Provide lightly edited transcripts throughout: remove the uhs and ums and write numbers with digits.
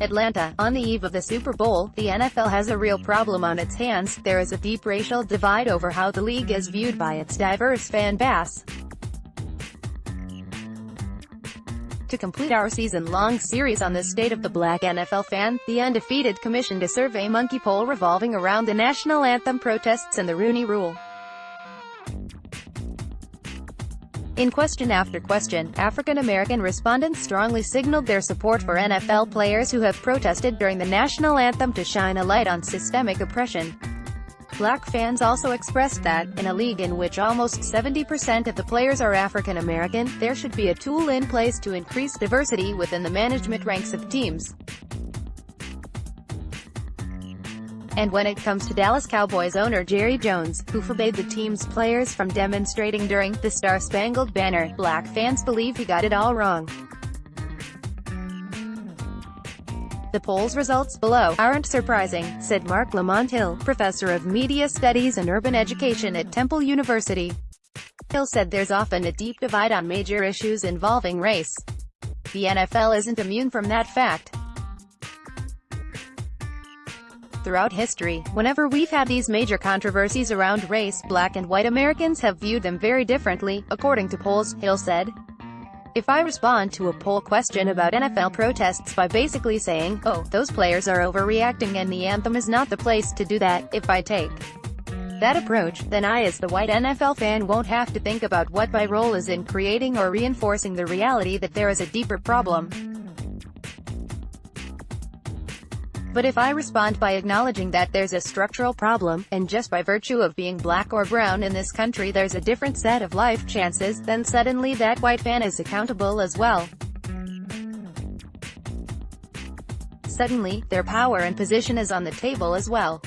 Atlanta. On the eve of the Super Bowl, the NFL has a real problem on its hands. There is a deep racial divide over how the league is viewed by its diverse fan base. To complete our season-long series on the state of the black NFL fan, the Undefeated commissioned a SurveyMonkey poll revolving around the national anthem protests and the Rooney Rule. In question after question, African-American respondents strongly signaled their support for NFL players who have protested during the national anthem to shine a light on systemic oppression. Black fans also expressed that, in a league in which almost 70% of the players are African-American, there should be a tool in place to increase diversity within the management ranks of teams. And when it comes to Dallas Cowboys owner Jerry Jones, who forbade the team's players from demonstrating during the Star-Spangled Banner, black fans believe he got it all wrong. The poll's results below aren't surprising, said Mark Lamont Hill, professor of media studies and urban education at Temple University. Hill said there's often a deep divide on major issues involving race. The NFL isn't immune from that fact. Throughout history, whenever we've had these major controversies around race, black and white Americans have viewed them very differently, according to polls, Hill said. If I respond to a poll question about NFL protests by basically saying, oh, those players are overreacting and the anthem is not the place to do that, if I take that approach, then I as the white NFL fan won't have to think about what my role is in creating or reinforcing the reality that there is a deeper problem. But if I respond by acknowledging that there's a structural problem, and just by virtue of being black or brown in this country there's a different set of life chances, then suddenly that white fan is accountable as well. Suddenly, their power and position is on the table as well.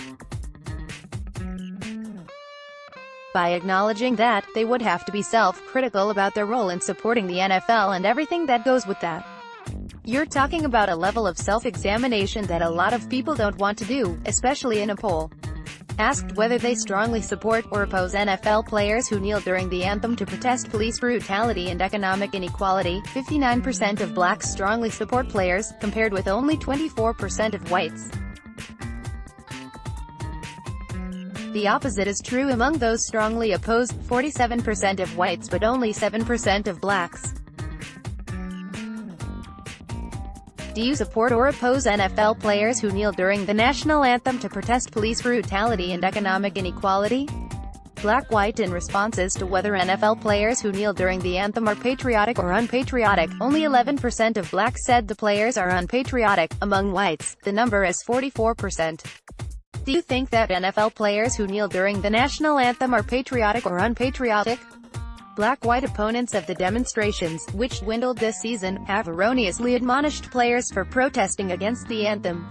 By acknowledging that, they would have to be self-critical about their role in supporting the NFL and everything that goes with that. You're talking about a level of self-examination that a lot of people don't want to do, especially in a poll. Asked whether they strongly support or oppose NFL players who kneel during the anthem to protest police brutality and economic inequality, 59% of blacks strongly support players, compared with only 24% of whites. The opposite is true among those strongly opposed, 47% of whites but only 7% of blacks. Do you support or oppose NFL players who kneel during the national anthem to protest police brutality and economic inequality? Black-white in responses to whether NFL players who kneel during the anthem are patriotic or unpatriotic, only 11% of blacks said the players are unpatriotic. Among whites, the number is 44%. Do you think that NFL players who kneel during the national anthem are patriotic or unpatriotic? Black-white opponents of the demonstrations, which dwindled this season, have erroneously admonished players for protesting against the anthem.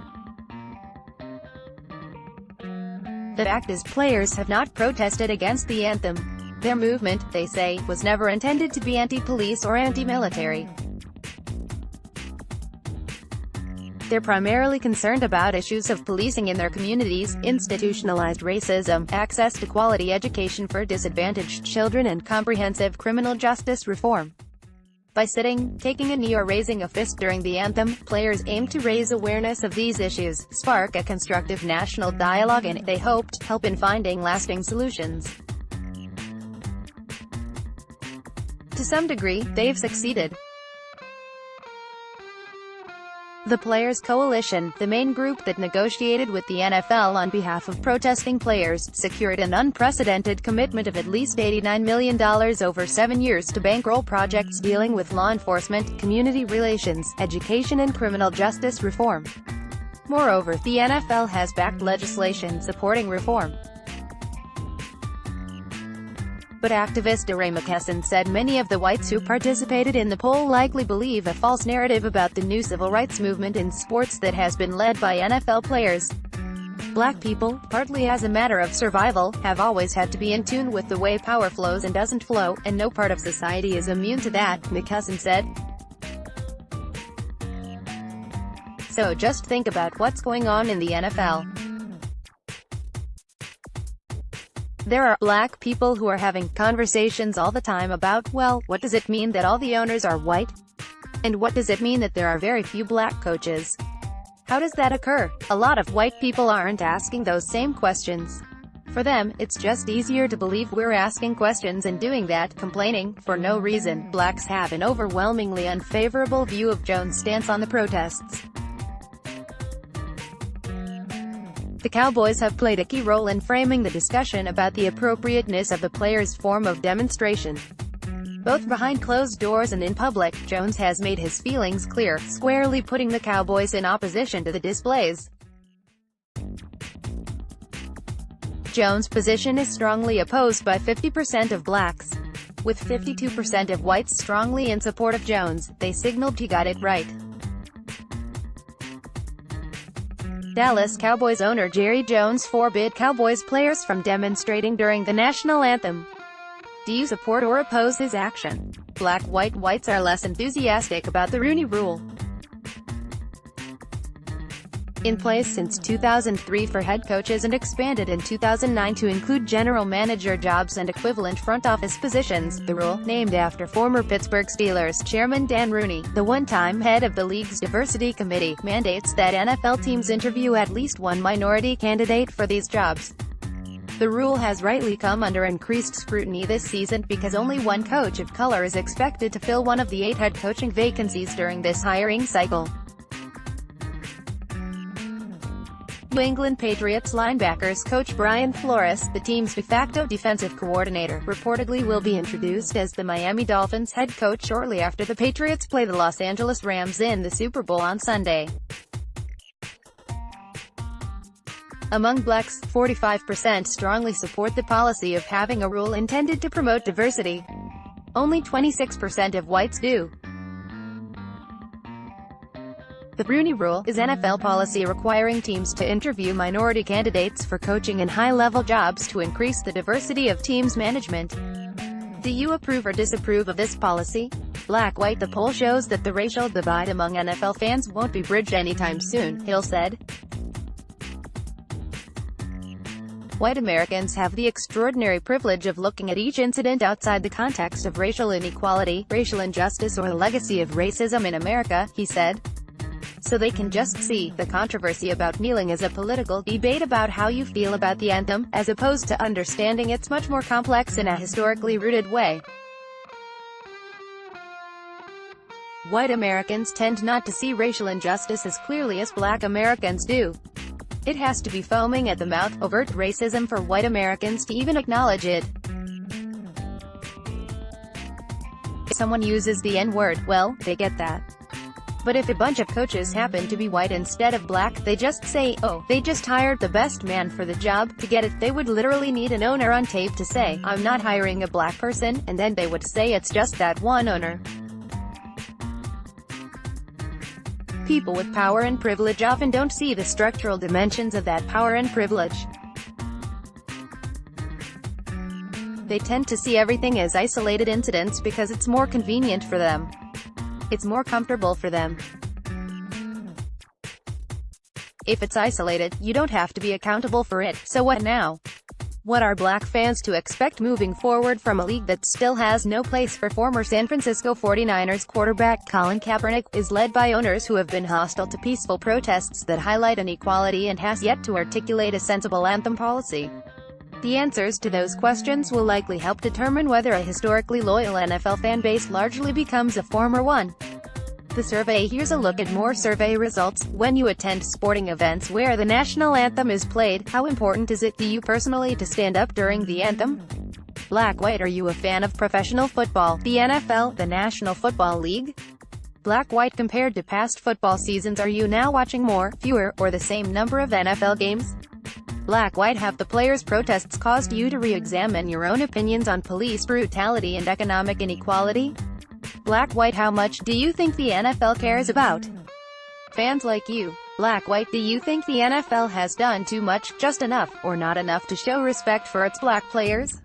The fact is, players have not protested against the anthem. Their movement, they say, was never intended to be anti-police or anti-military. They're primarily concerned about issues of policing in their communities, institutionalized racism, access to quality education for disadvantaged children and comprehensive criminal justice reform. By sitting, taking a knee or raising a fist during the anthem, players aim to raise awareness of these issues, spark a constructive national dialogue and, they hoped, help in finding lasting solutions. To some degree, they've succeeded. The Players Coalition, the main group that negotiated with the NFL on behalf of protesting players, secured an unprecedented commitment of at least $89 million over 7 years to bankroll projects dealing with law enforcement, community relations, education and criminal justice reform. Moreover, the NFL has backed legislation supporting reform. But activist Ray McKesson said many of the whites who participated in the poll likely believe a false narrative about the new civil rights movement in sports that has been led by NFL players. Black people, partly as a matter of survival, have always had to be in tune with the way power flows and doesn't flow, and no part of society is immune to that, McKesson said. So just think about what's going on in the NFL. There are black people who are having conversations all the time about, well, what does it mean that all the owners are white? And what does it mean that there are very few black coaches? How does that occur? A lot of white people aren't asking those same questions. For them, it's just easier to believe we're asking questions and doing that, complaining, for no reason. Blacks have an overwhelmingly unfavorable view of Jones' stance on the protests. The Cowboys have played a key role in framing the discussion about the appropriateness of the players' form of demonstration. Both behind closed doors and in public, Jones has made his feelings clear, squarely putting the Cowboys in opposition to the displays. Jones' position is strongly opposed by 50% of blacks. With 52% of whites strongly in support of Jones, they signaled he got it right. Dallas Cowboys owner Jerry Jones forbid Cowboys players from demonstrating during the national anthem. Do you support or oppose his action? Whites are less enthusiastic about the Rooney Rule. In place since 2003 for head coaches and expanded in 2009 to include general manager jobs and equivalent front office positions, the rule, named after former Pittsburgh Steelers chairman Dan Rooney, the one-time head of the league's diversity committee, mandates that NFL teams interview at least one minority candidate for these jobs. The rule has rightly come under increased scrutiny this season because only one coach of color is expected to fill one of the 8 head coaching vacancies during this hiring cycle. New England Patriots linebackers coach Brian Flores, the team's de facto defensive coordinator, reportedly will be introduced as the Miami Dolphins head coach shortly after the Patriots play the Los Angeles Rams in the Super Bowl on Sunday. Among blacks, 45% strongly support the policy of having a rule intended to promote diversity. Only 26% of whites do. The Rooney Rule is NFL policy requiring teams to interview minority candidates for coaching and high-level jobs to increase the diversity of teams' management. Do you approve or disapprove of this policy? Black-white. The poll shows that the racial divide among NFL fans won't be bridged anytime soon, Hill said. White Americans have the extraordinary privilege of looking at each incident outside the context of racial inequality, racial injustice or the legacy of racism in America, he said. So they can just see the controversy about kneeling as a political debate about how you feel about the anthem, as opposed to understanding it's much more complex in a historically rooted way. White Americans tend not to see racial injustice as clearly as black Americans do. It has to be foaming at the mouth, overt racism for white Americans to even acknowledge it. If someone uses the N-word, well, they get that. But if a bunch of coaches happen to be white instead of black, they just say, oh, they just hired the best man for the job. To get it, they would literally need an owner on tape to say, I'm not hiring a black person, and then they would say it's just that one owner. People with power and privilege often don't see the structural dimensions of that power and privilege. They tend to see everything as isolated incidents because it's more convenient for them. It's more comfortable for them. If it's isolated, you don't have to be accountable for it, so what now? What are black fans to expect moving forward from a league that still has no place for former San Francisco 49ers quarterback Colin Kaepernick, is led by owners who have been hostile to peaceful protests that highlight inequality and has yet to articulate a sensible anthem policy? The answers to those questions will likely help determine whether a historically loyal NFL fan base largely becomes a former one. The survey. Here's a look at more survey results. When you attend sporting events where the national anthem is played, how important is it to you personally to stand up during the anthem? Black-white. Are you a fan of professional football, the NFL, the National Football League? Black-white. Compared to past football seasons, are you now watching more, fewer, or the same number of NFL games? Black-white. Have the players' protests caused you to re-examine your own opinions on police brutality and economic inequality? Black-white. How much do you think the NFL cares about fans like you? Black-white. Do you think the NFL has done too much, just enough, or not enough to show respect for its black players?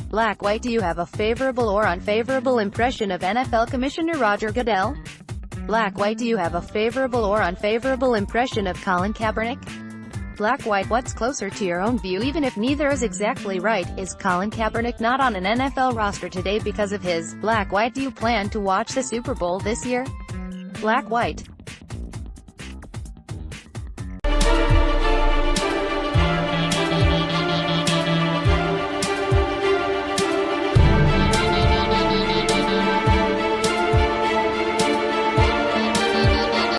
Black-white. Do you have a favorable or unfavorable impression of NFL Commissioner Roger Goodell? Black-white. Do you have a favorable or unfavorable impression of Colin Kaepernick? Black-white. What's closer to your own view? Even if neither is exactly right, is Colin Kaepernick not on an NFL roster today because of his? Black-white. Do you plan to watch the Super Bowl this year? Black-white.